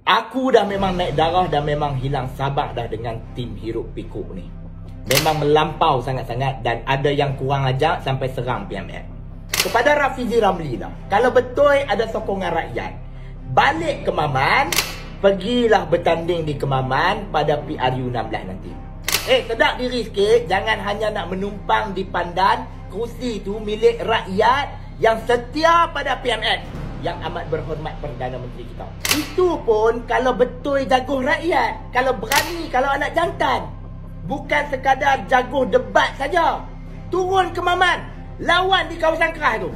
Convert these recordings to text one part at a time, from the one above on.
Aku dah memang naik darah dan memang hilang sabar dah dengan tim Hiruk Pikuk ni. Memang melampau sangat-sangat dan ada yang kurang ajar sampai serang PMF. Kepada Rafizi Ramli lah, kalau betul ada sokongan rakyat, balik ke Maman, pergilah bertanding di Kemaman pada PRU 16 nanti. Sedap diri sikit, jangan hanya nak menumpang di pandan, kerusi tu milik rakyat yang setia pada PMF. Yang amat berhormat Perdana Menteri kita. Itu pun kalau betul jago rakyat. Kalau berani, kalau anak jantan. Bukan sekadar jago debat saja. Turun ke Maman. Lawan di kawasan Keras tu.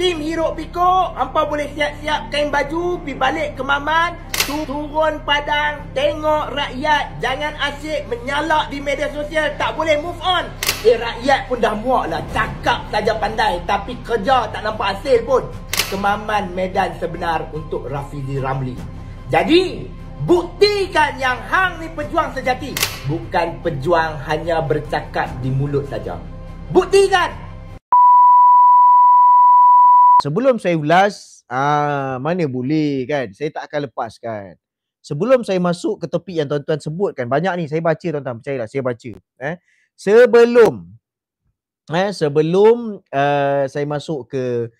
Tim Hiruk Pikuk, hampa boleh siap-siap kain baju, pergi balik ke Maman. Turun padang, tengok rakyat. Jangan asyik menyalak di media sosial. Tak boleh move on. Rakyat pun dah muak lah. Cakap saja pandai, tapi kerja tak nampak hasil pun. Kemaman medan sebenar untuk Rafizi Ramli. Jadi, buktikan yang hang ni pejuang sejati. Bukan pejuang hanya bercakap di mulut saja. Buktikan! Sebelum saya ulas, mana boleh kan, saya tak akan lepaskan. Sebelum saya masuk ke topik yang tuan-tuan sebutkan, banyak ni saya baca tuan-tuan, percayalah saya baca. Sebelum saya masuk ke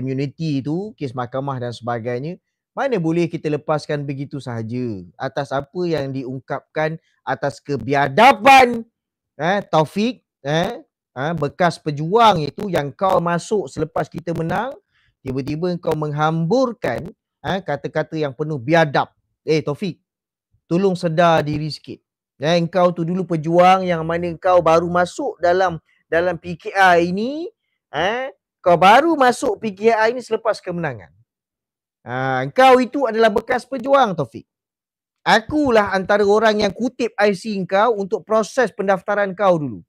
immunity tu, kes mahkamah dan sebagainya, mana boleh kita lepaskan begitu sahaja atas apa yang diungkapkan atas kebiadaban Taufik, bekas pejuang itu yang kau masuk selepas kita menang, tiba-tiba kau menghamburkan kata-kata yang penuh biadab. Taufik, tolong sedar diri sikit. Engkau tu dulu pejuang yang mana kau baru masuk dalam PKR ini, kau baru masuk PKR ini selepas kemenangan. Engkau itu adalah bekas pejuang, Taufik. Akulah antara orang yang kutip IC kau untuk proses pendaftaran kau dulu.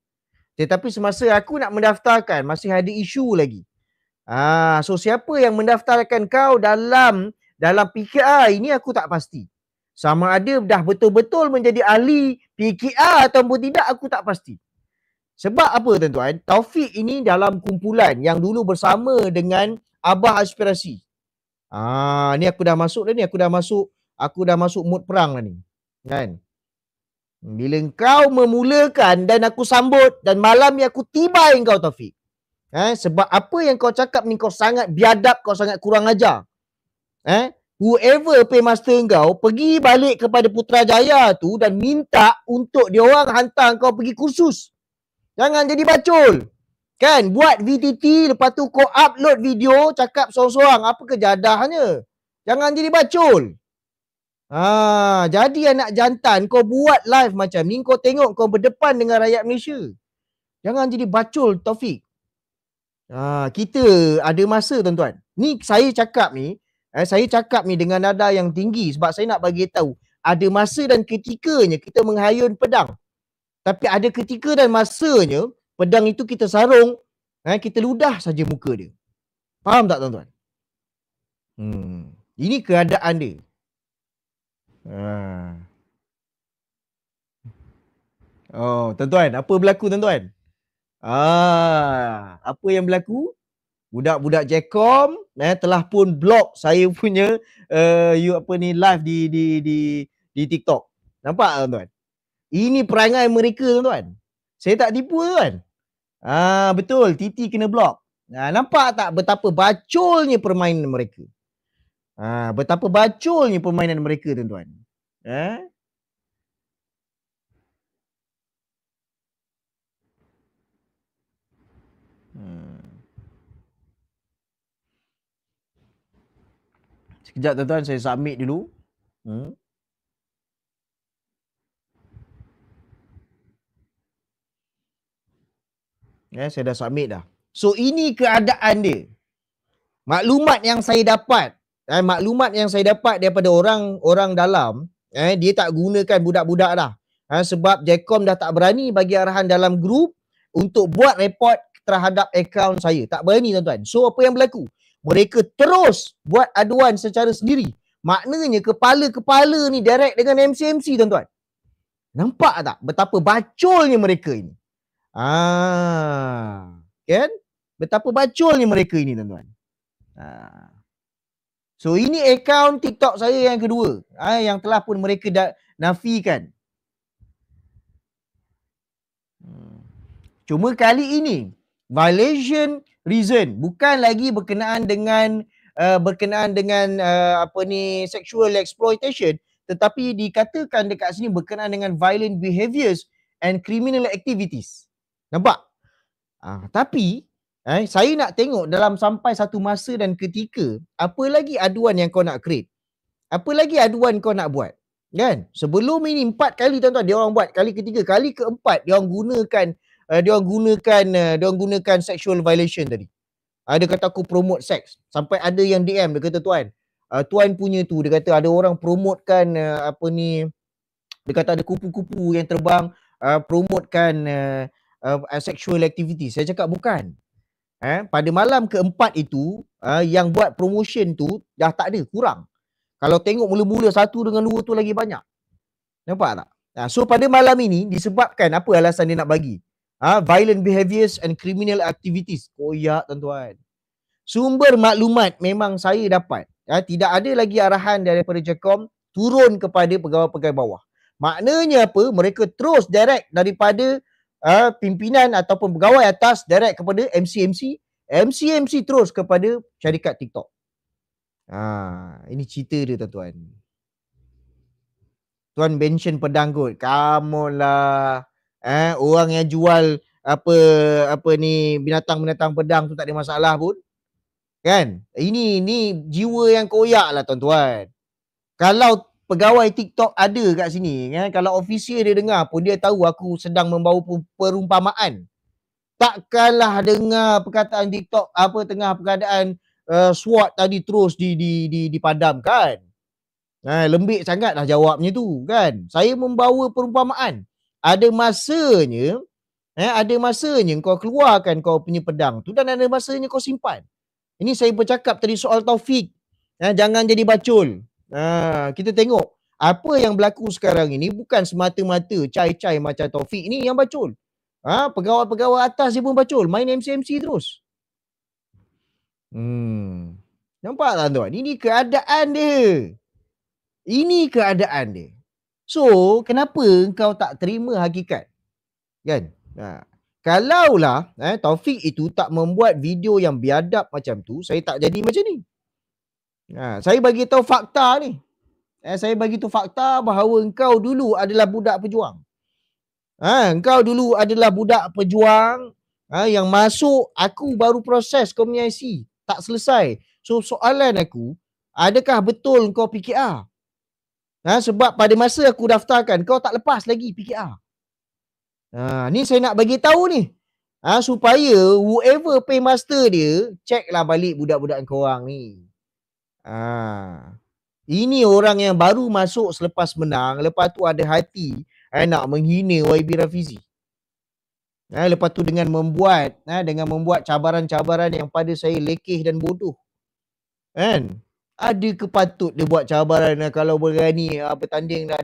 Tetapi semasa aku nak mendaftarkan, masih ada isu lagi. So siapa yang mendaftarkan kau dalam PKR ini aku tak pasti. Sama ada dah betul-betul menjadi ahli PKR ataupun tidak, aku tak pasti. Sebab apa tuan-tuan? Taufik ini dalam kumpulan yang dulu bersama dengan Abah Aspirasi. Ni aku dah masuk dah ni, aku dah masuk mood perang dah ni. Kan? Bila kau memulakan dan aku sambut dan malam ni aku tibai kau Taufik. Sebab apa yang kau cakap ni kau sangat biadab, kau sangat kurang ajar. Whoever paymaster kau pergi balik kepada Putrajaya tu dan minta untuk diorang hantar kau pergi kursus. Jangan jadi bacol. Kan? Buat VTT, lepas tu kau upload video, cakap sorang-sorang. Apa kejadahnya? Jangan jadi bacol. Jadi anak jantan, kau buat live macam ni, kau tengok kau berdepan dengan rakyat Malaysia. Jangan jadi bacol, Taufik. Kita ada masa, tuan-tuan. Ni saya cakap ni dengan nada yang tinggi sebab saya nak bagi tahu ada masa dan ketikanya kita menghayun pedang. Tapi ada ketika dan masanya pedang itu kita sarung, kita ludah saja muka dia. Faham tak tuan-tuan? Ini keadaan dia. Tuan-tuan, apa berlaku tuan-tuan? Apa yang berlaku? Budak-budak Jacom telah pun block saya punya live di TikTok. Nampak tuan-tuan? Ini perangai mereka tuan-tuan. Saya tak tipu tuan. Betul, Titi kena block. Nampak tak betapa baculnya permainan mereka? Betapa baculnya permainan mereka tuan-tuan. Sekejap tuan-tuan, saya submit dulu. Saya dah submit dah. So ini keadaan dia. Maklumat yang saya dapat daripada orang dalam, dia tak gunakan budak-budak dah. Sebab Jacom dah tak berani bagi arahan dalam grup untuk buat report terhadap akaun saya. Tak berani tuan-tuan. So apa yang berlaku? Mereka terus buat aduan secara sendiri. Maknanya kepala-kepala ni direct dengan MC tuan-tuan. Nampak tak betapa baculnya mereka ini? Kan? Betapa baculnya mereka ini tuan-tuan. So ini akaun TikTok saya yang kedua, yang telah pun mereka dah nafikan. Cuma kali ini violation reason bukan lagi berkenaan dengan sexual exploitation, tetapi dikatakan dekat sini berkenaan dengan violent behaviours and criminal activities. Nampak? Tapi saya nak tengok dalam sampai satu masa dan ketika, apa lagi aduan yang kau nak create? Apa lagi aduan kau nak buat? Kan? Sebelum ini 4 kali tuan-tuan dia orang buat, kali ketiga, kali keempat dia orang gunakan sexual violation tadi. Dia kata aku promote seks. Sampai ada yang DM dia kata tuan punya tu, dia kata ada orang promotekan dia kata ada kupu-kupu yang terbang promotekan sexual activity. Saya cakap bukan. Pada malam keempat itu yang buat promotion tu dah tak ada, kurang. Kalau tengok mula-mula 1 dengan 2 tu lagi banyak. Nampak tak? So pada malam ini disebabkan apa alasan dia nak bagi? Violent behaviours and criminal activities. Koyak tuan-tuan. Sumber maklumat memang saya dapat. Tidak ada lagi arahan daripada JECOM turun kepada pegawai-pegawai bawah. Maknanya apa? Mereka terus direct daripada pimpinan ataupun pegawai atas direct kepada MC terus kepada syarikat TikTok. Ini cerita dia tuan-tuan. Tuan mention pedang kot. Come on lah. Orang yang jual binatang-binatang pedang tu tak ada masalah pun. Kan? Ini jiwa yang koyak lah tuan-tuan. Kalau pegawai TikTok ada kat sini, kan? Kalau official dia dengar pun dia tahu aku sedang membawa perumpamaan. Takkanlah dengar perkataan TikTok tengah keadaan SWAT tadi terus dipadamkan. Lembik sangatlah jawabnya tu, kan? Saya membawa perumpamaan. Ada masanya kau keluarkan kau punya pedang tu dan ada masanya kau simpan. Ini saya bercakap tadi soal Taufik. Jangan jadi bacul. Kita tengok apa yang berlaku sekarang ini bukan semata-mata cai-cai macam Taufik ni yang bacul. Pegawai-pegawai atas dia pun bacul, main MC terus. Nampak tak tuan? Ini keadaan dia. So, kenapa kau tak terima hakikat? Kan? Kalaulah Taufik itu tak membuat video yang biadab macam tu, saya tak jadi macam ni. Saya bagi tahu fakta ni. Saya bagi tahu fakta bahawa engkau dulu adalah budak pejuang. Engkau dulu adalah budak pejuang yang masuk, aku baru proses kau punya IC. Tak selesai. So soalan aku, adakah betul kau PKR? Sebab pada masa aku daftarkan, kau tak lepas lagi PKR. Ni saya nak bagi tahu ni. Supaya whoever paymaster dia, checklah balik budak-budak korang ni. Ini orang yang baru masuk selepas menang, lepas tu ada hati nak menghina YB Rafizi. Lepas tu dengan membuat cabaran-cabaran yang pada saya lekeh dan bodoh. Kan? Ada kepatut dia buat cabaran kalau berani bertanding dah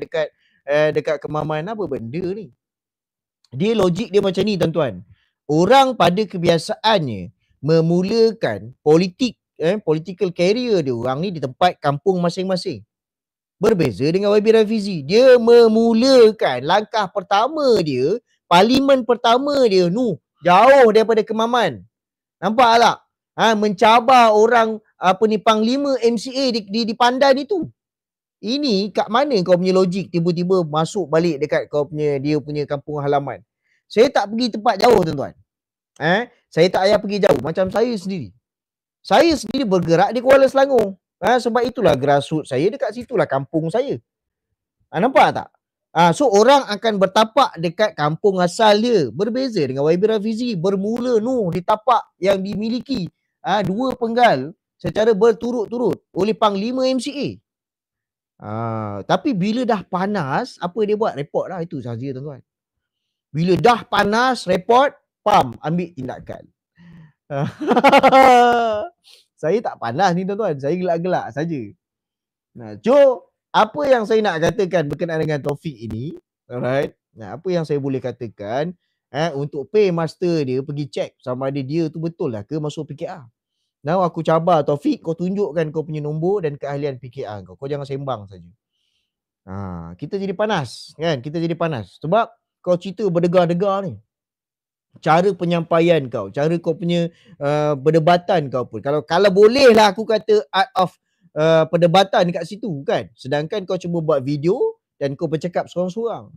dekat Kemaman, apa benda ni? Dia logik dia macam ni tuan-tuan. Orang pada kebiasaannya memulakan political career dia orang ni di tempat kampung masing-masing. Berbeza dengan YB Rafizi. Dia memulakan langkah pertama dia, parlimen pertama dia jauh daripada Kemaman. Nampak tak? Mencabar orang panglima MCA di Pandan itu. Ini kat mana kau punya logik tiba-tiba masuk balik dekat dia punya kampung halaman? Saya tak pergi tempat jauh tuan-tuan. Saya tak payah pergi jauh. Macam saya sendiri. Saya sendiri bergerak di Kuala Selangor. Sebab itulah grassroots saya, dekat situlah kampung saya. Nampak tak? So orang akan bertapak dekat kampung asal dia. Berbeza dengan YB Rafizi. Bermula di tapak yang dimiliki 2 penggal secara berturut-turut oleh Panglima MCA. Tapi bila dah panas, apa dia buat? Report lah, itu sahaja tuan-tuan. Bila dah panas, report, ambil tindakan. Saya tak panas ni tuan-tuan, saya gelak-gelak saja. Apa yang saya nak katakan berkenaan dengan Taufik ini, alright? Apa yang saya boleh katakan, untuk paymaster dia pergi check sama ada dia tu betul lah ke masuk PKR. Now aku cabar Taufik, kau tunjukkan kau punya nombor dan keahlian PKR kau. Kau jangan sembang saja. Kita jadi panas kan? Kita jadi panas. Sebab kau cerita berdegar-degar ni. Cara penyampaian kau, cara kau punya perdebatan kau pun. Kalau boleh lah aku kata art of perdebatan dekat situ kan. Sedangkan kau cuba buat video dan kau bercakap seorang-seorang.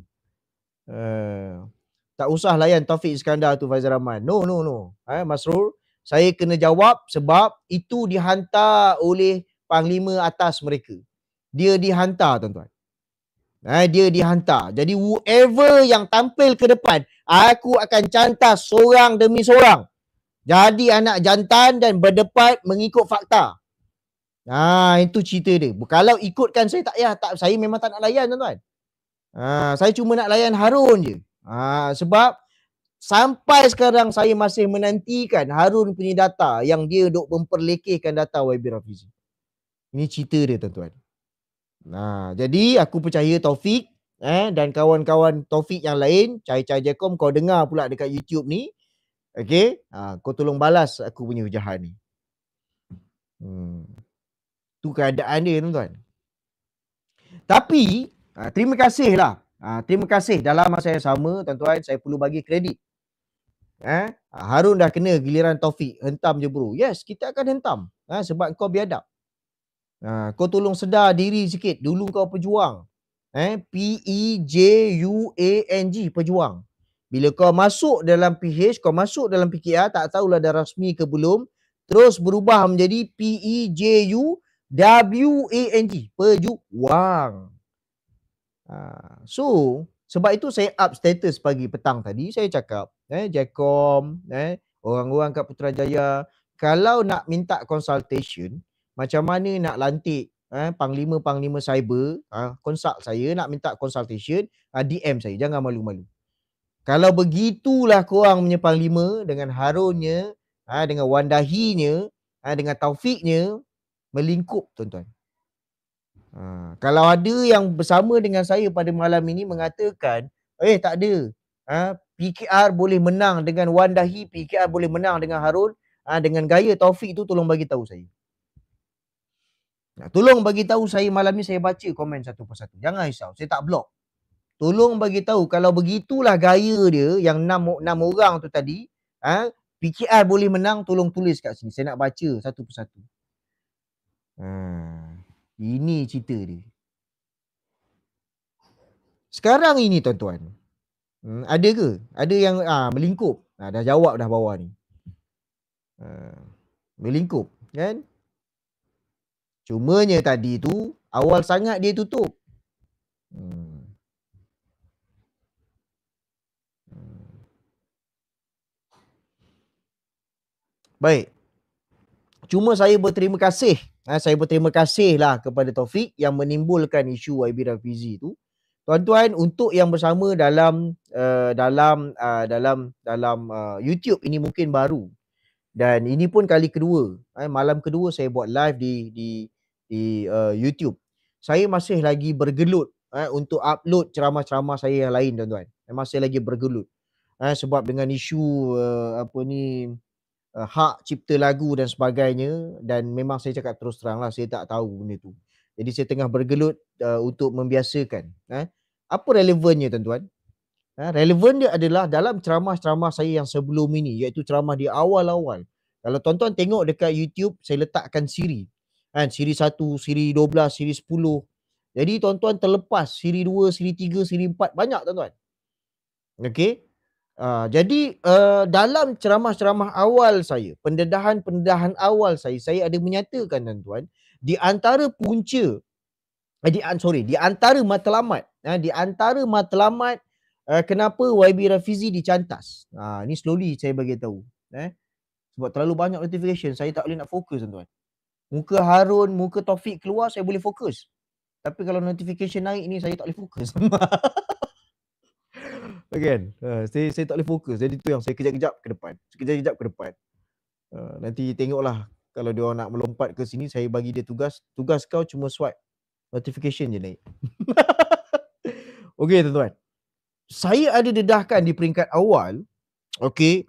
Tak usah layan Taufik Iskandar tu, Faizal Rahman. No. Masrur, saya kena jawab sebab itu dihantar oleh panglima atas mereka. Dia dihantar, tuan-tuan. Dia dihantar. Jadi whoever yang tampil ke depan, aku akan cantas seorang demi seorang. Jadi anak jantan dan berdebat mengikut fakta. Itu cerita dia. Kalau ikutkan saya tak payah. Saya memang tak nak layan, tuan-tuan. Saya cuma nak layan Harun je. Sebab sampai sekarang saya masih menantikan Harun punya data yang dia duk memperlekehkan data YB Rafizi. Ini cerita dia, tuan-tuan. Jadi aku percaya Taufik dan kawan-kawan Taufik yang lain, Cai Jekom, kau dengar pula dekat YouTube ni. Okey, kau tolong balas aku punya ujahan ni. Tu keadaan dia, tuan-tuan. Tapi terima kasih lah. Terima kasih dalam masa yang sama, tuan-tuan, saya perlu bagi kredit. Harun dah kena giliran Taufik, hentam je bro. Yes, kita akan hentam sebab kau biadab. Kau tolong sedar diri sikit. Dulu kau pejuang. PEJUANG, pejuang. Bila kau masuk dalam PH, kau masuk dalam PKR, tak tahulah dah rasmi ke belum, terus berubah menjadi PEJUWANG, pejuang. So, sebab itu saya up status pagi petang tadi, saya cakap, Jekom, orang-orang kat Putrajaya, kalau nak minta consultation, macam mana nak lantik panglima-panglima cyber, consult saya, nak minta consultation, DM saya, jangan malu-malu. Kalau begitulah korang punya panglima dengan Harunnya, dengan Wandahinya, dengan Taufiknya, melingkup, tuan-tuan. Kalau ada yang bersama dengan saya pada malam ini mengatakan, tak ada, PKR boleh menang dengan Wandahi, PKR boleh menang dengan Harun, dengan gaya Taufik tu, tolong bagi tahu saya. Tolong bagi tahu saya malam ni, saya baca komen satu persatu. Jangan risau, saya tak block. Tolong bagi tahu kalau begitulah gaya dia yang 6 orang tu tadi, PKR boleh menang, tolong tulis kat sini. Saya nak baca satu persatu. Ini cerita dia. Sekarang ini, tuan-tuan, ada ke? Ada yang melingkup. Dah jawab dah bawah ni. Melingkup, kan? Cumanya tadi tu awal sangat dia tutup. Baik. Cuma saya berterima kasih. Saya berterima kasih lah kepada Taufik yang menimbulkan isu YB Rafizi tu. Tuan-tuan, untuk yang bersama dalam YouTube ini mungkin baru. Dan ini pun kali kedua. Malam kedua saya buat live di YouTube. Saya masih lagi bergelut untuk upload ceramah-ceramah saya yang lain, tuan-tuan. Masih lagi bergelut. Sebab dengan isu hak cipta lagu dan sebagainya, dan memang saya cakap terus terang lah, saya tak tahu benda tu. Jadi saya tengah bergelut untuk membiasakan. Apa relevannya, tuan-tuan? Relevan dia adalah dalam ceramah-ceramah saya yang sebelum ini, iaitu ceramah di awal-awal. Kalau tuan-tuan tengok dekat YouTube, saya letakkan siri. Siri 1, siri 12, siri 10. Jadi tuan-tuan terlepas siri 2, siri 3, siri 4. Banyak, tuan-tuan. Okey. Jadi dalam ceramah-ceramah awal saya, pendedahan awal saya ada menyatakan, tuan-tuan, di antara punca, di antara matlamat, kenapa YB Rafizi dicantas. Ni slowly saya bagi tahu. Sebab terlalu banyak notification, saya tak boleh nak fokus, tuan-tuan. Muka Harun, muka Taufik keluar, saya boleh fokus. Tapi kalau notification naik ni, saya tak boleh fokus. Kan? Saya tak boleh fokus. Jadi tu yang saya kejap-kejap ke depan. Nanti tengoklah kalau dia orang nak melompat ke sini, saya bagi dia tugas. Tugas kau cuma swipe. Notification je naik. Okey, tuan-tuan. Saya ada dedahkan di peringkat awal, okey,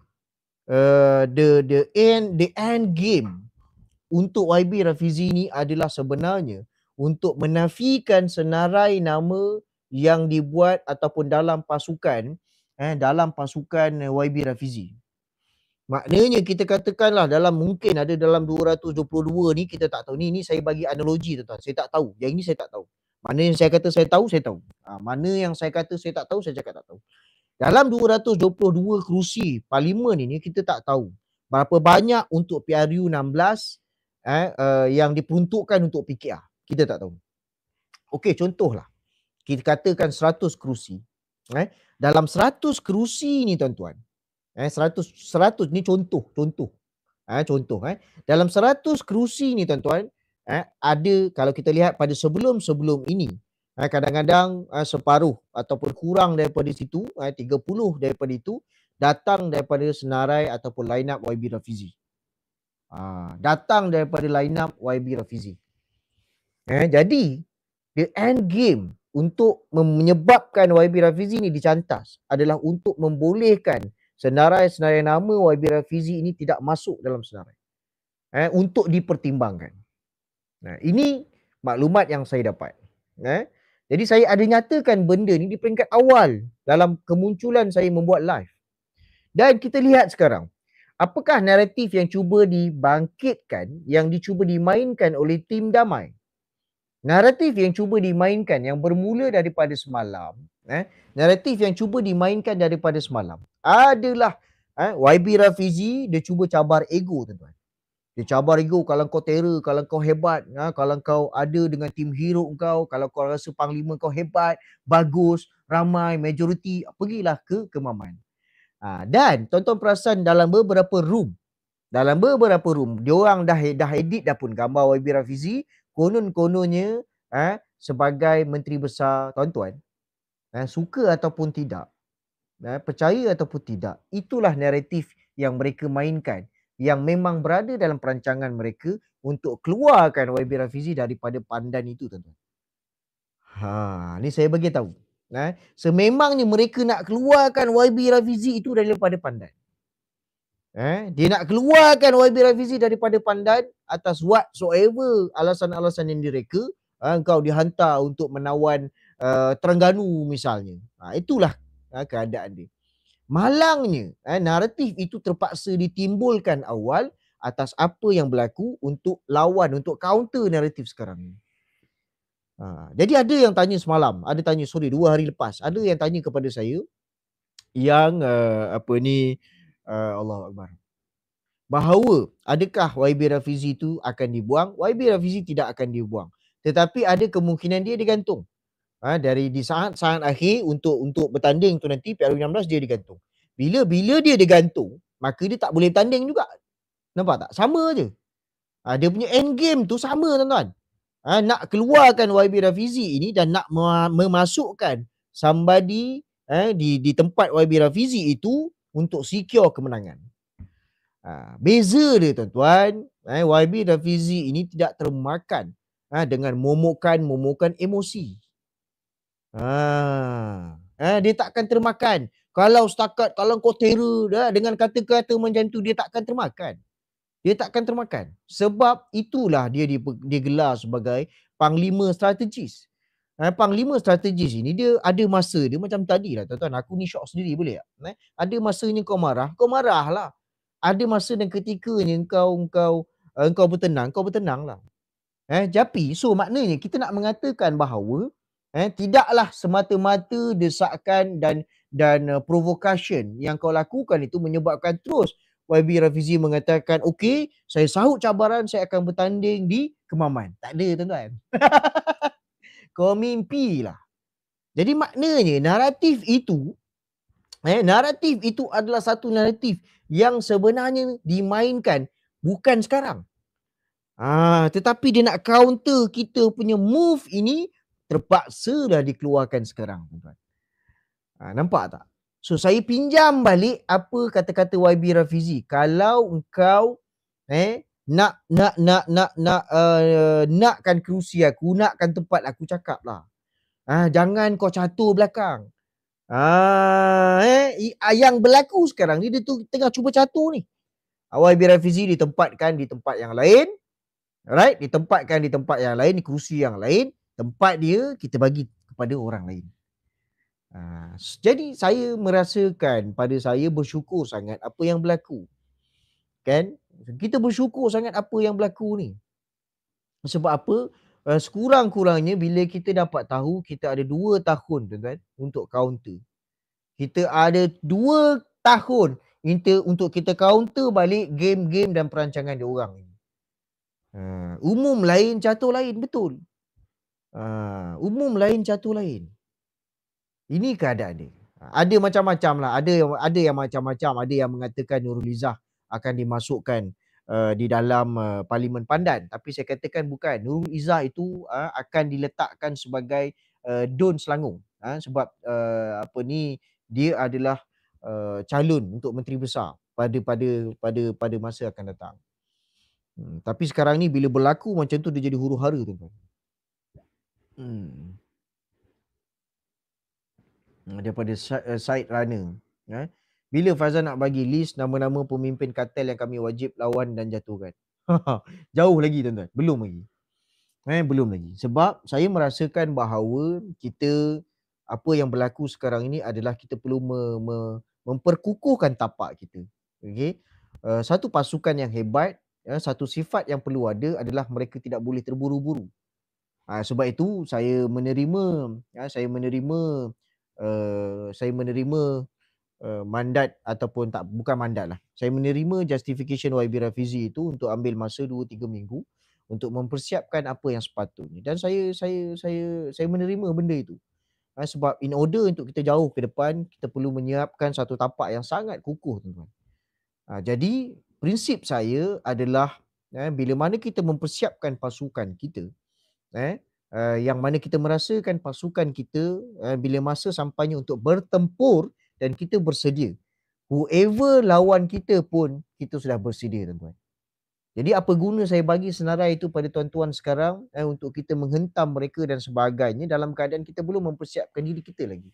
the end game untuk YB Rafizi ni adalah sebenarnya untuk menafikan senarai nama yang dibuat ataupun dalam pasukan YB Rafizi. Maknanya kita katakanlah mungkin ada dalam 222 ni, kita tak tahu. Ni saya bagi analogi tuan-tuan. Saya tak tahu. Yang ini saya tak tahu. Mana yang saya kata saya tahu, saya tahu. Mana yang saya kata saya tak tahu, saya cakap tak tahu. Dalam 222 kerusi parlimen ini, kita tak tahu berapa banyak untuk PRU 16 yang diperuntukkan untuk PKR. Kita tak tahu. Okey, contohlah. Kita katakan 100 kerusi. Dalam 100 kerusi ni tuan-tuan, 100 ni contoh. Dalam 100 kerusi ni tuan-tuan, ada, kalau kita lihat pada sebelum ini, kadang-kadang separuh ataupun kurang daripada situ, 30 daripada itu datang daripada senarai ataupun line up YB Rafizi. Datang daripada line up YB Rafizi. Jadi the end game untuk menyebabkan YB Rafizi ni dicantas adalah untuk membolehkan senarai-senarai nama YB Rafizi ini tidak masuk dalam senarai. Untuk dipertimbangkan. Nah, ini maklumat yang saya dapat. Jadi saya ada nyatakan benda ni di peringkat awal dalam kemunculan saya membuat live. Dan kita lihat sekarang, apakah naratif yang cuba dibangkitkan, yang dicuba dimainkan oleh tim damai? Naratif yang cuba dimainkan yang bermula daripada semalam, naratif yang cuba dimainkan daripada semalam adalah YB Rafizi dia cuba cabar ego, tuan-tuan. Dia cabar ego, kalau kau terror, kalau kau hebat, kalau kau ada dengan tim hero kau, kalau kau rasa panglima kau hebat, bagus, ramai, majoriti, pergilah ke Kemaman. Dan tuan-tuan perasan dalam beberapa room, diorang dah edit dah pun gambar YB Rafizi, konon-kononnya sebagai Menteri Besar, tuan-tuan, suka ataupun tidak, percaya ataupun tidak, itulah naratif yang mereka mainkan, yang memang berada dalam perancangan mereka untuk keluarkan YB Rafizi daripada Pandan itu, tuan-tuan. Ni saya bagi tahu. Sememangnya mereka nak keluarkan YB Rafizi itu daripada Pandan. Dia nak keluarkan YB Rafizi daripada Pandan atas whatsoever alasan-alasan yang direka. Kau dihantar untuk menawan Terengganu misalnya. Itulah keadaan dia. Malangnya naratif itu terpaksa ditimbulkan awal atas apa yang berlaku untuk lawan, untuk counter naratif sekarang ni. Jadi ada yang tanya semalam, ada tanya 2 hari lepas, ada yang tanya kepada saya yang Allahu Akbar, bahawa adakah YB Rafizi itu akan dibuang? YB Rafizi tidak akan dibuang, tetapi ada kemungkinan dia digantung. Dari di saat akhir untuk bertanding tu nanti PRU 16 dia digantung. Bila dia digantung, maka dia tak boleh tanding juga. Nampak tak? Sama je. Dia punya end game tu sama, tuan-tuan. Nak keluarkan YB Rafizi ini dan nak memasukkan somebody di tempat YB Rafizi itu untuk secure kemenangan. Beza dia, tuan-tuan, YB Rafizi ini tidak termakan dengan momokan emosi. Dia takkan termakan. Kalau setakat, kalau kau terror dengan kata-kata macam tu, dia takkan termakan. Sebab itulah dia digelar sebagai Panglima Strategis. Panglima Strategis ini dia ada masa dia macam tadi lah, tuan-tuan. Aku ni shock sendiri, boleh tak? Ada masanya kau marahlah. Ada masa dan ketikanya engkau bertenanglah. Tapi so maknanya kita nak mengatakan bahawa tidaklah semata-mata desakan dan provocation yang kau lakukan itu menyebabkan terus YB Rafizi mengatakan, okey, saya sahut cabaran, saya akan bertanding di Kemaman. Tak ada, tuan-tuan. Kau mimpilah. Jadi maknanya naratif itu adalah satu naratif yang sebenarnya dimainkan bukan sekarang. Tetapi dia nak counter kita punya move ini, terpaksa dah dikeluarkan sekarang, tuan-tuan. Nampak tak? So saya pinjam balik apa kata-kata YB Rafizi. Kalau engkau nakkan kerusi aku, nakkan tempat aku, cakaplah. Jangan kau catur belakang. Yang berlaku sekarang ni, dia tu tengah cuba catur ni. YB Rafizi ditempatkan di tempat yang lain. Alright, ditempatkan di tempat yang lain, di kerusi yang lain, tempat dia kita bagi kepada orang lain. Jadi saya merasakan pada saya bersyukur sangat apa yang berlaku. Kan? Kita bersyukur sangat apa yang berlaku ni. Sebab apa? Sekurang-kurangnya bila kita dapat tahu kita ada 2 tahun tuan-tuan untuk counter. Kita ada 2 tahun untuk kita counter balik game-game dan perancangan diorang ni. Umum lain, catur lain, betul. Umum lain, catur lain. Ini keadaan dia. Ada macam-macam lah. Ada yang macam-macam. Ada yang mengatakan Nurul Izzah akan dimasukkan di dalam Parlimen Pandan. Tapi saya katakan bukan. Nurul Izzah itu akan diletakkan sebagai Dun Selangor. Sebab dia adalah calon untuk Menteri Besar pada masa akan datang. Tapi sekarang ni bila berlaku macam tu dia jadi huru-hara tuan-tuan. Daripada side runner. Bila Fazal nak bagi list nama-nama pemimpin kartel yang kami wajib lawan dan jatuhkan? Jauh lagi tuan-tuan. Belum lagi. Belum lagi. Sebab saya merasakan bahawa apa yang berlaku sekarang ini adalah kita perlu memperkukuhkan tapak kita. Okay? Satu pasukan yang hebat, satu sifat yang perlu ada adalah mereka tidak boleh terburu-buru. Sebab itu saya menerima mandat ataupun bukan mandat lah. Saya menerima justification YB Rafizi itu untuk ambil masa 2-3 minggu untuk mempersiapkan apa yang sepatutnya. Dan saya menerima benda itu. Sebab in order untuk kita jauh ke depan, kita perlu menyiapkan satu tapak yang sangat kukuh, tuan-tuan. Jadi prinsip saya adalah bila mana kita mempersiapkan pasukan kita, yang mana kita merasakan pasukan kita bila masa sampainya untuk bertempur dan kita bersedia. Whoever lawan kita pun kita sudah bersedia, tuan-tuan. Jadi apa guna saya bagi senarai itu pada tuan-tuan sekarang untuk kita menghentam mereka dan sebagainya dalam keadaan kita belum mempersiapkan diri kita lagi.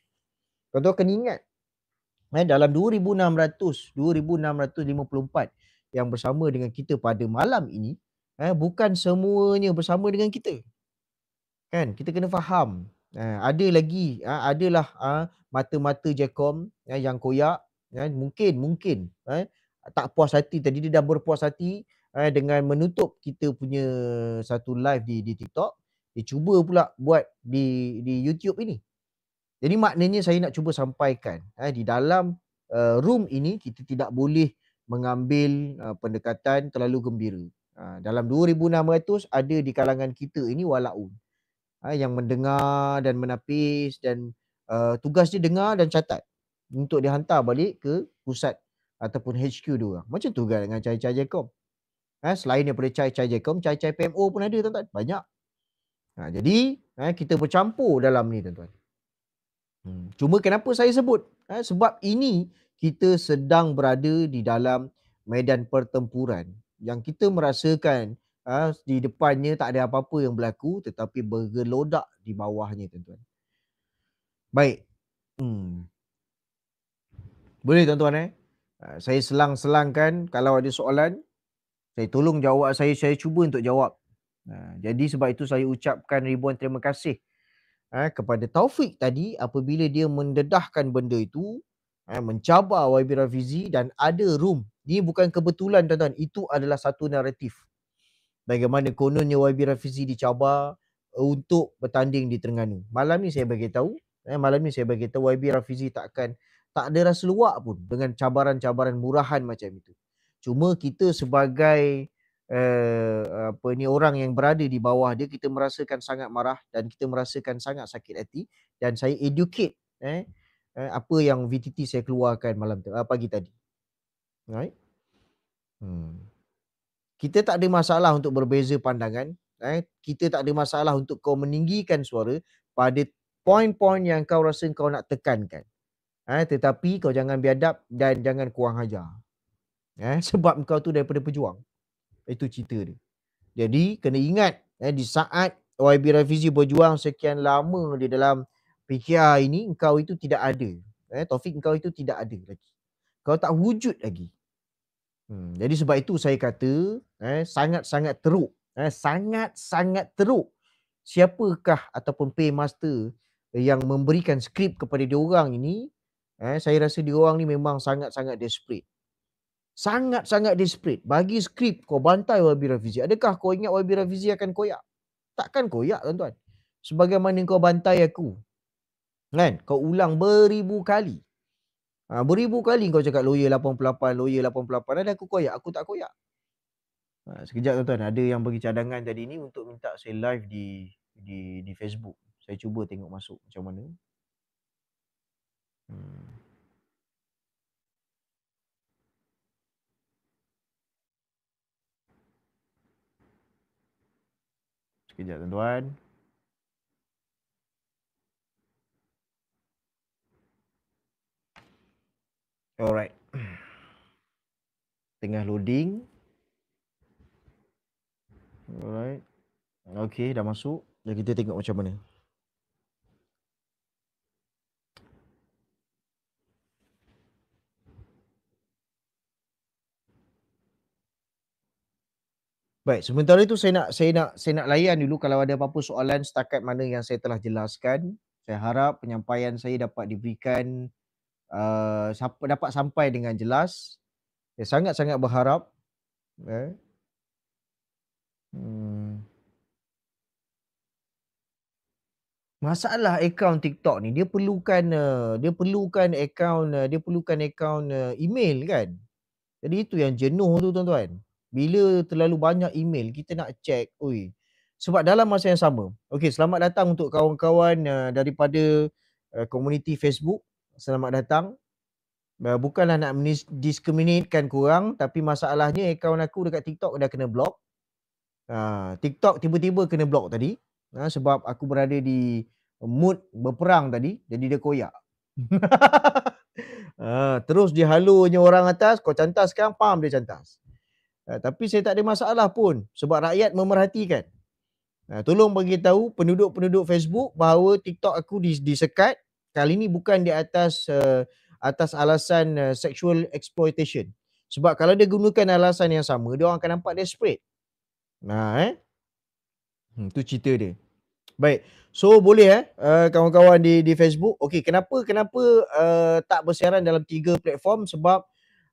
Tuan-tuan kena ingat dalam 2654 yang bersama dengan kita pada malam ini, bukan semuanya bersama dengan kita. Kan? Kita kena faham. Ada lagi, adalah mata-mata Jacom yang koyak, mungkin tak puas hati tadi, dia dah berpuas hati dengan menutup kita punya satu live di TikTok. Dia cuba pula buat di YouTube ini. Jadi maknanya saya nak cuba sampaikan di dalam room ini kita tidak boleh mengambil pendekatan terlalu gembira. Dalam 2600 ada di kalangan kita ini walaun yang mendengar dan menapis dan tugas dia dengar dan catat untuk dihantar balik ke pusat ataupun HQ diorang. Macam tu kan dengan Cai-Cai Jacom. Selain daripada Cai-Cai Jacom, Cai-Cai PMO pun ada, tuan-tuan. Banyak. Jadi kita bercampur dalam ni, tuan-tuan. Cuma kenapa saya sebut? Sebab ini kita sedang berada di dalam medan pertempuran yang kita merasakan di depannya tak ada apa-apa yang berlaku tetapi bergelodak di bawahnya, tuan-tuan. Baik. Boleh, tuan-tuan saya selang-selangkan kalau ada soalan, saya tolong jawab, saya cuba untuk jawab. Jadi sebab itu saya ucapkan ribuan terima kasih kepada Taufik tadi apabila dia mendedahkan benda itu, mencabar YB Rafizi dan ada room. Ini bukan kebetulan, tuan-tuan. Itu adalah satu naratif. Bagaimana kononnya YB Rafizi dicabar untuk bertanding di Terengganu. Malam ni saya bagi tahu YB Rafizi tak ada rasa luak pun dengan cabaran-cabaran murahan macam itu. Cuma kita sebagai orang yang berada di bawah dia, kita merasakan sangat marah dan kita merasakan sangat sakit hati, dan saya educate apa yang VTT saya keluarkan pagi tadi. Right? Kita tak ada masalah untuk berbeza pandangan. Kita tak ada masalah untuk kau meninggikan suara pada poin-poin yang kau rasa kau nak tekankan. Tetapi kau jangan biadab dan jangan kurang ajar. Sebab kau tu daripada pejuang. Itu cerita dia. Jadi kena ingat di saat YB Rafizi berjuang sekian lama di dalam PKR ini, engkau itu tidak ada. Taufik, engkau itu tidak ada lagi. Kau tak wujud lagi. Jadi sebab itu saya kata sangat-sangat teruk Sangat-sangat teruk. Siapakah ataupun paymaster yang memberikan skrip kepada diorang ini, saya rasa diorang ni memang sangat-sangat desperate. Sangat-sangat desperate. Bagi skrip kau bantai YB Rafizi. Adakah kau ingat YB Rafizi akan koyak? Takkan koyak, tuan-tuan. Sebagaimana kau bantai aku. Kan? Kau ulang beribu kali. Beribu kali kau cakap lawyer 88, lawyer 88. Ada aku koyak? Aku tak koyak. Sekejap, tuan-tuan. Ada yang bagi cadangan tadi ni untuk minta saya live di Facebook. Saya cuba tengok masuk macam mana. Sekejap, tuan-tuan. Alright. Tengah loading. Alright. Okay, dah masuk. Jadi kita tengok macam mana. Baik, sementara itu saya nak layan dulu kalau ada apa-apa soalan setakat mana yang saya telah jelaskan. Saya harap penyampaian saya dapat diberikan dapat sampai dengan jelas. Saya sangat-sangat berharap. Masalah akaun TikTok ni dia perlukan akaun email kan. Jadi itu yang jenuh tu, tuan-tuan. Bila terlalu banyak email kita nak check, sebab dalam masa yang sama. Okey, selamat datang untuk kawan-kawan daripada komuniti Facebook. Selamat datang. Bukanlah nak discriminatekan korang, tapi masalahnya akaun aku dekat TikTok dah kena block. TikTok tiba-tiba kena block tadi. Sebab aku berada di mood berperang tadi, jadi dia koyak. Terus dia halunya orang atas, kau cantas sekarang, pam dia cantas. Tapi saya tak ada masalah pun sebab rakyat memerhatikan. Tolong bagi tahu penduduk-penduduk Facebook bahawa TikTok aku disekat. Kali ni bukan di atas alasan sexual exploitation. Sebab kalau dia gunakan alasan yang sama, dia orang akan nampak desperate. Itu cerita dia. Baik. So boleh kawan-kawan di Facebook. Okey, kenapa tak bersiaran dalam 3 platform? Sebab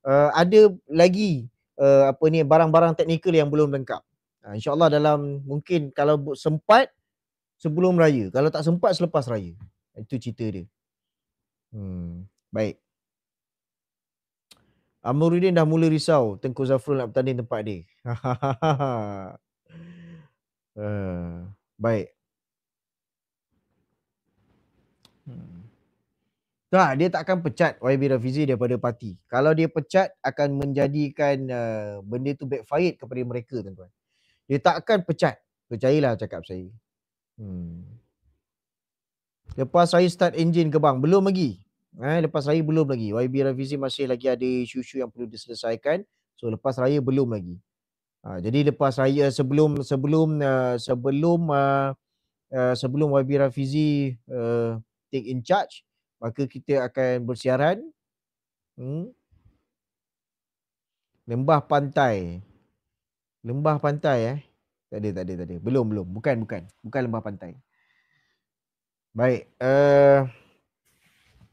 ada lagi barang-barang teknikal yang belum lengkap. InsyaAllah dalam mungkin kalau sempat sebelum raya. Kalau tak sempat selepas raya. Itu cerita dia. Baik. Amuruddin dah mula risau Tengku Zafrul nak bertanding tempat dia. Baik. Tak, dia tak akan pecat YB Rafizi daripada parti. Kalau dia pecat akan menjadikan benda tu backfire kepada mereka, tuan-tuan. Dia tak akan pecat. Percayalah cakap saya. Lepas saya start engine ke bang? Belum lagi. Lepas raya belum lagi. YB Rafizi masih lagi ada isu-isu yang perlu diselesaikan. So lepas raya belum lagi. Jadi lepas raya sebelum YB Rafizi take in charge, maka kita akan bersiaran Lembah Pantai. Tak ada. Belum. Bukan Lembah Pantai. Baik.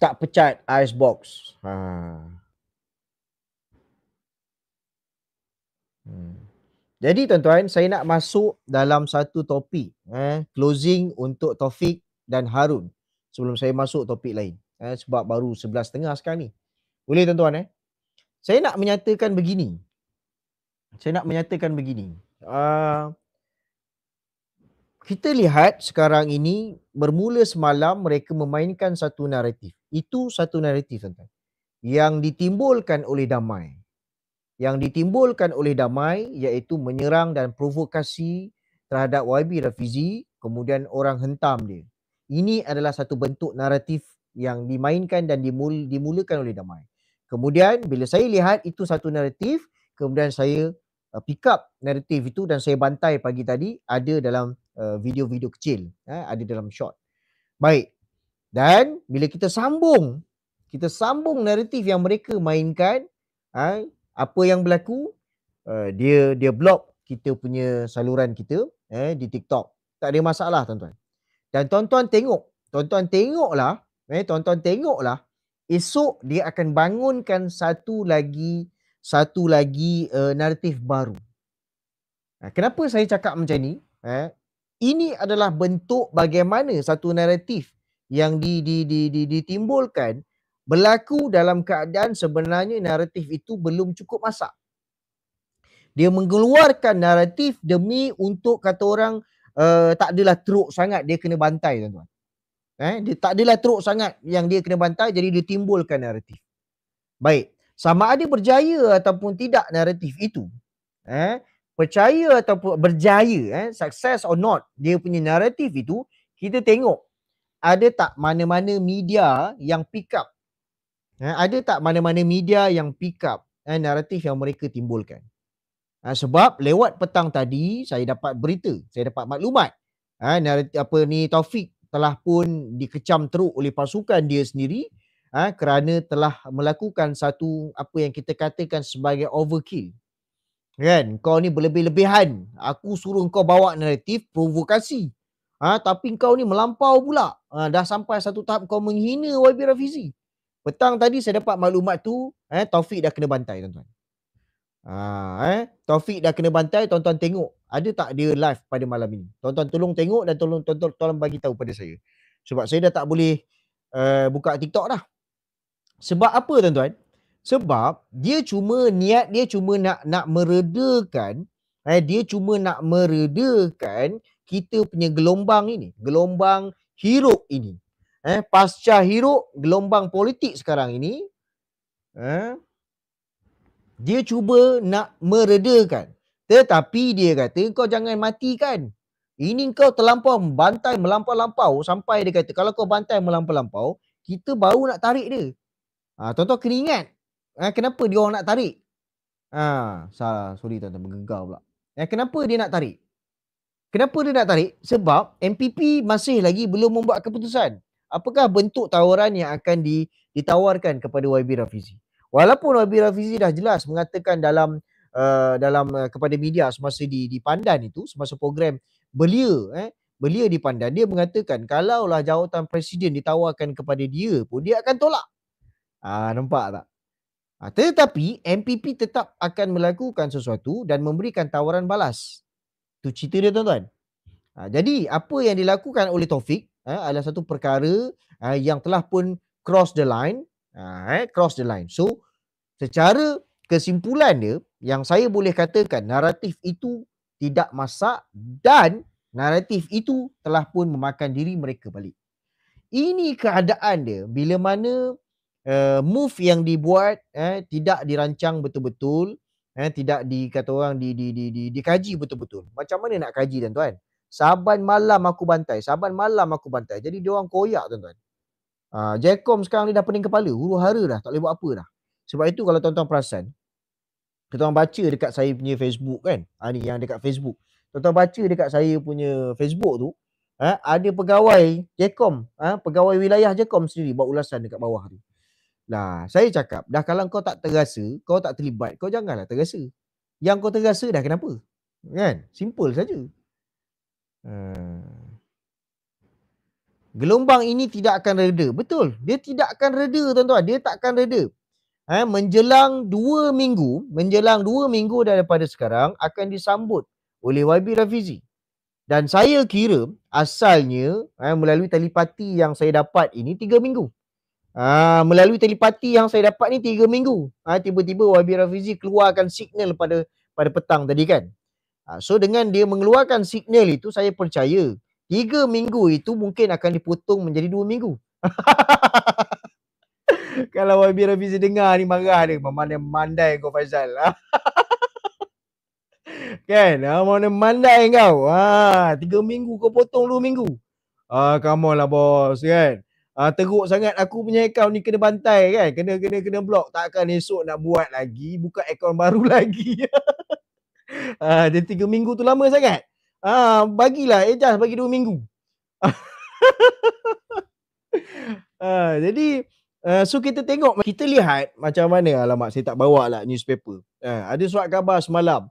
Tak pecat Icebox. Jadi tuan-tuan, saya nak masuk dalam satu topik. Closing untuk Taufik dan Harun. Sebelum saya masuk topik lain. Sebab baru 11.30 sekarang ni. Boleh tuan-tuan? Saya nak menyatakan begini. Kita lihat sekarang ini, bermula semalam mereka memainkan satu naratif. Itu satu naratif, tuan-tuan, yang ditimbulkan oleh damai. Iaitu menyerang dan provokasi terhadap YB Rafizi, kemudian orang hentam dia. Ini adalah satu bentuk naratif yang dimainkan dan dimulakan oleh damai. Kemudian bila saya lihat itu satu naratif, kemudian saya pick up naratif itu dan saya bantai pagi tadi, ada dalam video-video kecil, ada dalam short. Baik. Dan bila kita sambung naratif yang mereka mainkan, apa yang berlaku? Dia block kita punya saluran kita di TikTok. Tak ada masalah tuan-tuan. Dan tuan-tuan tengoklah, esok dia akan bangunkan satu lagi naratif baru. Kenapa saya cakap macam ni? Ini adalah bentuk bagaimana satu naratif yang ditimbulkan berlaku dalam keadaan sebenarnya naratif itu belum cukup masak. Dia mengeluarkan naratif demi untuk kata orang tak adalah teruk sangat dia kena bantai tuan-tuan. Dia tak adalah teruk sangat yang dia kena bantai, jadi dia timbulkan naratif. Baik, sama ada berjaya ataupun tidak naratif itu, percaya ataupun berjaya, success or not, dia punya naratif itu, kita tengok ada tak mana-mana media yang pick up. Ada tak mana-mana media yang pick up naratif yang mereka timbulkan. Sebab lewat petang tadi saya dapat berita, saya dapat maklumat. Taufik telah pun dikecam teruk oleh pasukan dia sendiri kerana telah melakukan satu apa yang kita katakan sebagai overkill. Kan, kau ni berlebih-lebihan. Aku suruh kau bawa naratif provokasi. Tapi kau ni melampau pula. Dah sampai satu tahap kau menghina YB Rafizi. Petang tadi saya dapat maklumat tu, Taufik dah kena bantai tuan-tuan. Taufik dah kena bantai, tuan-tuan tengok ada tak dia live pada malam ini. Tuan-tuan tolong tengok dan tolong bagi tahu pada saya. Sebab saya dah tak boleh buka TikTok dah. Sebab apa tuan-tuan? Sebab dia cuma niat dia cuma nak meredakan, dia cuma nak meredakan kita punya gelombang ini, gelombang hiruk ini. Pasca hiruk gelombang politik sekarang ini, dia cuba nak meredakan. Tetapi dia kata kau jangan matikan. Ini kau terlampau bantai melampau-lampau sampai dia kata kalau kau bantai melampau-lampau, kita baru nak tarik dia. Tuan-tuan kena ingat. Kenapa dia orang nak tarik? Salah, sorry tuan-tuan, bergegar pula. Kenapa dia nak tarik? Kenapa dia nak tarik? Sebab MPP masih lagi belum membuat keputusan. Apakah bentuk tawaran yang akan ditawarkan kepada YB Rafizi? Walaupun YB Rafizi dah jelas mengatakan dalam kepada media semasa di Pandan itu, semasa program belia di Pandan, dia mengatakan kalaulah jawatan presiden ditawarkan kepada dia pun dia akan tolak. Nampak tak? Tetapi MPP tetap akan melakukan sesuatu dan memberikan tawaran balas. Itu cerita dia tuan-tuan. Jadi apa yang dilakukan oleh Taufik adalah satu perkara yang telah pun cross the line. Cross the line. So secara kesimpulan dia, yang saya boleh katakan naratif itu tidak masak dan naratif itu telah pun memakan diri mereka balik. Ini keadaan dia bila mana move yang dibuat tidak dirancang betul-betul, tidak dikata orang dikaji betul-betul. Macam mana nak kaji tuan-tuan? Saban malam aku bantai. Jadi dia orang koyak tuan-tuan. Jacom sekarang ni dah pening kepala, huru hara dah, tak boleh buat apa dah. Sebab itu kalau tuan-tuan perasan, tuan-tuan baca dekat saya punya Facebook kan, ni yang dekat Facebook. Tuan-tuan baca dekat saya punya Facebook tu, ada pegawai Jacom, pegawai wilayah Jacom sendiri buat ulasan dekat bawah tu. Nah, saya cakap, dah kalau kau tak terasa, kau tak terlibat, kau janganlah terasa. Yang kau terasa dah kenapa? Kan? Simple saja. Gelombang ini tidak akan reda. Betul. Dia tidak akan reda tuan-tuan. Dia tak akan reda. Menjelang 2 minggu daripada sekarang akan disambut oleh YB Rafizi. Dan saya kira asalnya melalui telepati yang saya dapat ini 3 minggu. Melalui telepati yang saya dapat ni 3 minggu. Tiba-tiba YB Rafizi keluarkan signal pada petang tadi kan. So dengan dia mengeluarkan signal itu, saya percaya 3 minggu itu mungkin akan dipotong menjadi 2 minggu. Kalau YB Rafizi dengar ni marah dia, mana mandai kau Faizal. Kan? Mana mandai kau. 3 minggu kau potong 2 minggu. Come on lah bos kan. Teruk sangat aku punya akaun ni kena bantai kan. Kena block. Takkan esok nak buat lagi, buka akaun baru lagi. Dia 3 minggu tu lama sangat. Bagilah Ejaz bagi 2 minggu. Jadi so kita tengok, kita lihat macam mana. Alamak, saya tak bawa lah newspaper. Ada surat khabar semalam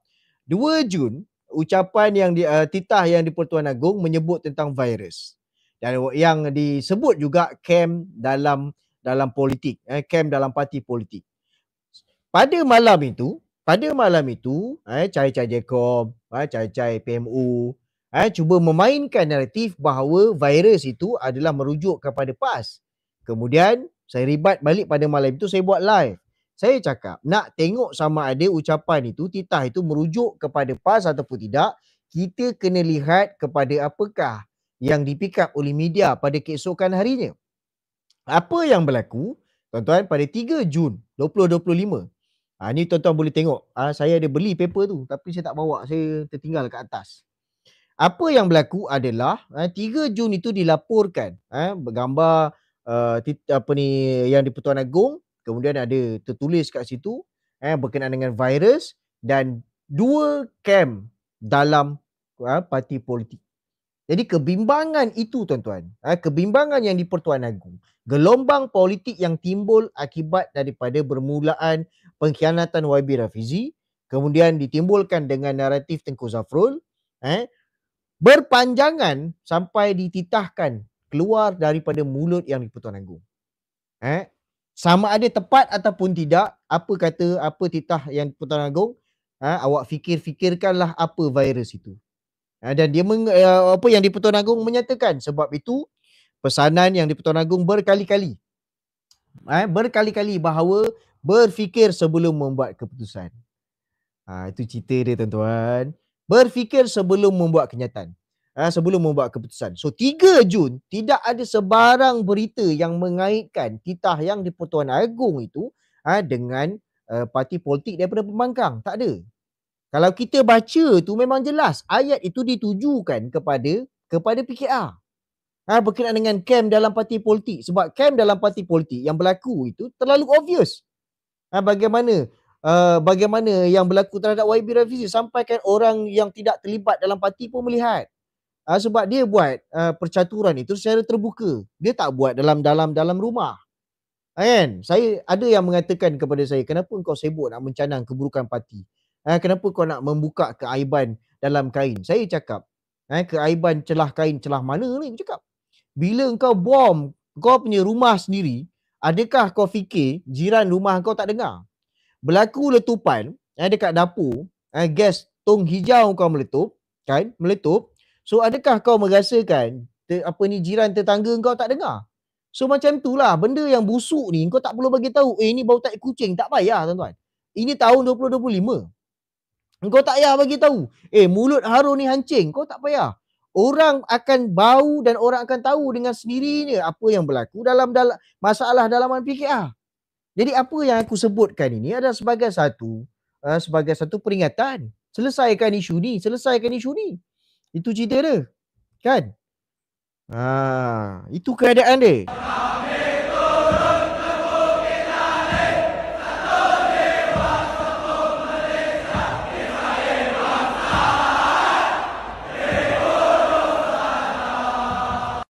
2 Jun ucapan yang titah yang di Pertuan Agong menyebut tentang virus. Dan yang disebut juga camp dalam politik, camp dalam parti politik. Pada malam itu, Cai Jacob, Cai PMU, cuba memainkan naratif bahawa virus itu adalah merujuk kepada PAS. Kemudian saya ribat balik pada malam itu, saya buat live. Saya cakap, nak tengok sama ada ucapan itu, titah itu merujuk kepada PAS ataupun tidak, kita kena lihat kepada apakah yang di-pick up oleh media pada keesokan harinya. Apa yang berlaku, tuan-tuan, pada 3 Jun 2025. Ni tuan-tuan boleh tengok. Saya ada beli paper tu, tapi saya tak bawa, saya tertinggal kat atas. Apa yang berlaku adalah 3 Jun itu dilaporkan bergambar yang di Pertuan Agong, kemudian ada tertulis kat situ berkenaan dengan virus dan 2 camp dalam parti politik. Jadi kebimbangan itu, tuan-tuan, kebimbangan yang di Pertuan Agong, gelombang politik yang timbul akibat daripada bermulaan pengkhianatan YB Rafizi, kemudian ditimbulkan dengan naratif Tengku Zafrul, berpanjangan sampai dititahkan keluar daripada mulut yang di Pertuan Agong. Sama ada tepat ataupun tidak, apa titah yang di Pertuan Agong, awak fikirkanlah apa virus itu. Dan dia apa yang di Pertuan Agong menyatakan, sebab itu pesanan yang di Pertuan Agong berkali-kali bahawa berfikir sebelum membuat keputusan. Itu cerita dia, tuan-tuan. Berfikir sebelum membuat kenyataan. Sebelum membuat keputusan. So 3 Jun tidak ada sebarang berita yang mengaitkan titah yang di Pertuan Agong itu dengan parti politik daripada pembangkang. Tak ada. Kalau kita baca tu memang jelas ayat itu ditujukan kepada PKR. Berkenaan dengan camp dalam parti politik. Sebab camp dalam parti politik yang berlaku itu terlalu obvious. Bagaimana yang berlaku terhadap YB Rafizi, sampaikan orang yang tidak terlibat dalam parti pun melihat. Sebab dia buat percaturan itu secara terbuka. Dia tak buat dalam rumah. Kan? Saya ada yang mengatakan kepada saya, kenapa kau sibuk nak mencanang keburukan parti? Kenapa kau nak membuka keaiban dalam kain? Saya cakap, keaiban celah kain celah mana ni? Aku cakap, bila kau bom kau punya rumah sendiri, adakah kau fikir jiran rumah kau tak dengar? Berlaku letupan dekat dapur, gas tong hijau kau meletup. So adakah kau merasakan jiran tetangga kau tak dengar? So macam itulah, benda yang busuk ni kau tak perlu bagi tahu, ni bau tai kucing, tak payah, tuan-tuan. Ini tahun 2025. Kau tak payah bagi tahu. Mulut Harun ni hancing, kau tak payah. Orang akan bau dan orang akan tahu dengan sendirinya apa yang berlaku dalam masalah dalaman PKR. Jadi apa yang aku sebutkan ini adalah sebagai satu peringatan. Selesaikan isu ni. Itu cerita dia. Kan? Itu keadaan dia.